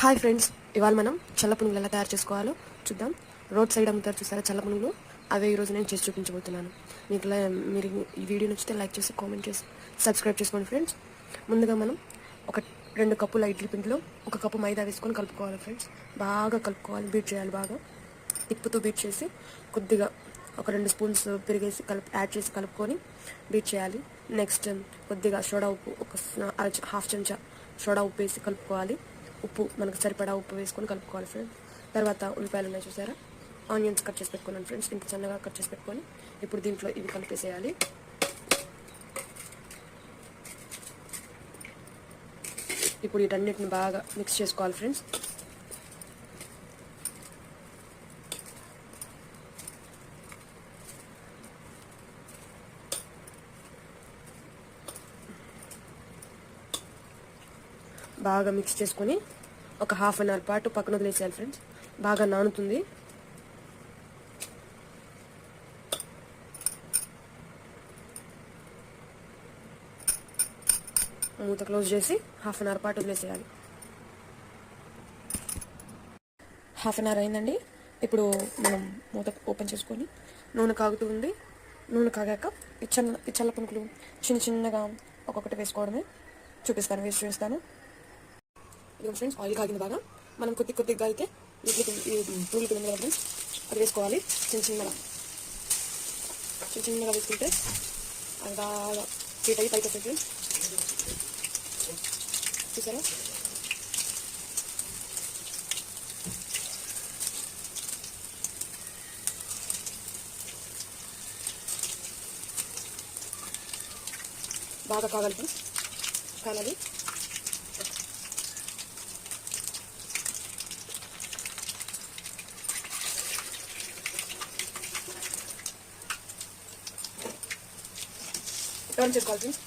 Hi friends, ఇవాళ మనం చల్ల పునుగులు ఎలా తయారు చేసుకోవాలో చూద్దాం. రోడ్ సైడ్ అమ్ముతారు చూసారా చల్ల పునుగులు, అవే ఈరోజు నేను చేసి చూపించబోతున్నాను. మీరు ఈ వీడియో నచ్చితే లైక్ చేసి కామెంట్ చేసి సబ్స్క్రైబ్ చేసుకోండి ఫ్రెండ్స్. ముందుగా మనం ఒక 2 కప్పుల ఇడ్లీ పిండిలో 1 కప్పు మైదా వేసుకొని కలుపుకోవాలి ఫ్రెండ్స్. బాగా కలుపుకోవాలి, బీట్ చేయాలి. బాగా తిప్పుతూ బీట్ చేసి కొద్దిగా ఒక 2 స్పూన్స్ పెరిగేసి యాడ్ చేసి కలుపుకొని బీట్ చేయాలి. నెక్స్ట్ కొద్దిగా సోడా ఉప్పు, హాఫ్ చెంచా సోడా ఉప్పు వేసి కలుపుకోవాలి. ఉప్పు మనకు సరిపడా ఉప్పు వేసుకొని కలుపుకోవాలి ఫ్రెండ్స్. తర్వాత ఉల్లిపాయలు ఉన్నాయి చూసారా, ఆనియన్స్ కట్ చేసి పెట్టుకున్నాను ఫ్రెండ్స్. ఇంత చిన్నగా కట్ చేసి పెట్టుకొని ఇప్పుడు దీంట్లో ఇవి కలిపేసేయాలి. ఇప్పుడు వీటన్నిటిని బాగా మిక్స్ చేసుకోవాలి ఫ్రెండ్స్. బాగా మిక్స్ చేసుకొని ఒక హాఫ్ అన్ అవర్ పాటు పక్కన వదిలేసేయాలి ఫ్రెండ్స్. బాగా నానుతుంది. మూత క్లోజ్ చేసి హాఫ్ అన్ అవర్ పాటు వదిలేసేయాలి. హాఫ్ అన్ అవర్ అయిందండి. ఇప్పుడు మనం మూత ఓపెన్ చేసుకొని నూనె కాగుతూ ఉంది. నూనె కాగాక ఈ చల్ల పునుకులు చిన్న చిన్నగా ఒక్కొక్కటి వేసుకోవడమే వేసి చూపిస్తాను. ఇదిగో ఫ్రెండ్స్, ఆయిల్ కాగింది బాగా. మనం కొద్దిగా అయితే పూలు పిండి కదా ఫ్రెండ్స్, అది వేసుకోవాలి. చిన్న చిన్నగా వేసుకుంటే అది బాగా హీట్ అయ్యి పైకి వస్తుంది. చూసారా, బాగా కాగాలి ఫ్రెండ్స్, కాలాలి. టర్న్ చేసుకోవాలి ఫ్రెండ్స్.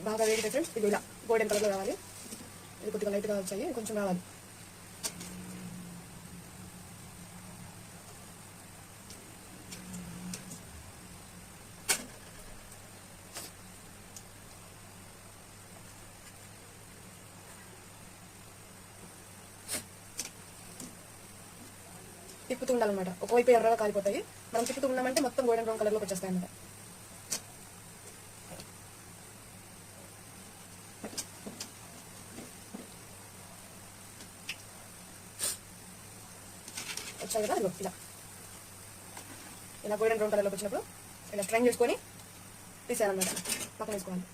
బాగా వేడితే ఫ్రెండ్స్, ఇది ఇలా గోల్డెన్ కలర్లో రావాలి. ఇది కొద్దిగా లైట్గా వచ్చాయి, కొంచెం రావాలి. తిప్పుతూ ఉండాలన్నమాట. ఒకవైపు ఎర్రగా కాలిపోతాయి. మనం తిప్పుతూ ఉన్నామంటే మొత్తం గోల్డెన్ బ్రౌన్ కలర్లోకి వచ్చేస్తాయి అన్నమాట. వచ్చాయి కదా, ఇలా గోల్డెన్ బ్రౌన్ కలర్లోకి వచ్చినప్పుడు ఇలా స్ట్రైన్ చేసుకొని తీసేయాలన్నమాట, పక్కన వేసుకోవాలి.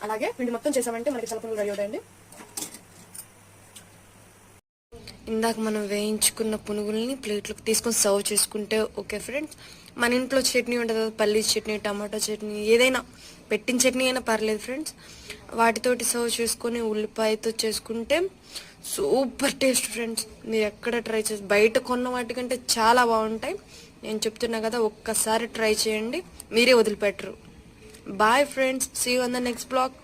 అలాగే పిండి మొత్తం చేసామంటే మనకి చల్ల పునుగులు రెడీ అవుతాయండి. ఇందాక మనం వేయించుకున్న పునుగుల్ని ప్లేట్లోకి తీసుకొని సర్వ్ చేసుకుంటే ఓకే ఫ్రెండ్స్. మన ఇంట్లో చట్నీ ఉంటుంది కదా, పల్లీ చట్నీ, టమాటో చట్నీ, ఏదైనా పెట్టిన చట్నీ అయినా పర్లేదు ఫ్రెండ్స్. వాటితోటి సర్వ్ చేసుకొని ఉల్లిపాయతో చేసుకుంటే సూపర్ టేస్ట్ ఫ్రెండ్స్. మీరు ఎక్కడ ట్రై చేసి బయట కొన్న వాటికంటే చాలా బాగుంటాయి. నేను చెప్తున్నా కదా, ఒక్కసారి ట్రై చేయండి, మీరే వదిలిపెట్టరు. Bye friends, see you on the next blog.